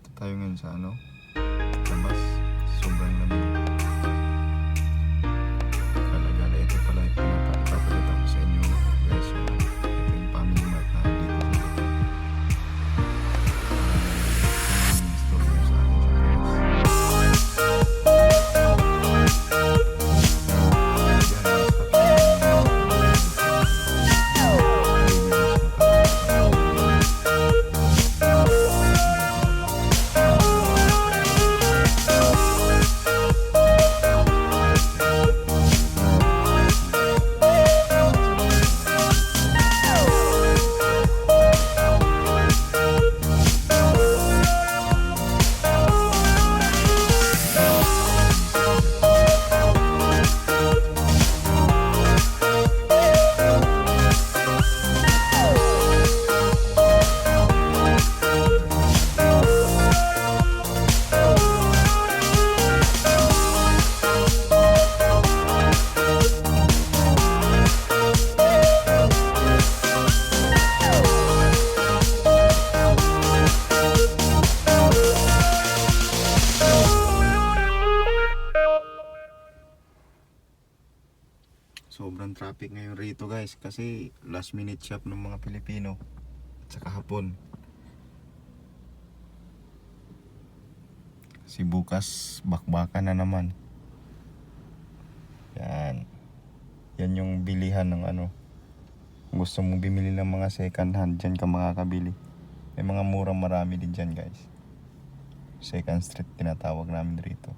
Dito tayo ngayon sa labas. Sobrang lamig. Gala, ito pala yung pinapakita ko sa inyo guys. Ito yung family mart na dito. Store sa akin sa sobrang traffic ngayon rito guys kasi last minute shop ng mga Pilipino at saka Hapon. Kasi bukas bakbakan na naman. Yan yung bilihan ng kung gusto mong bimili ng mga second hand, dyan ka makakabili. May mga murang marami din dyan guys. Second street tinatawag namin rito.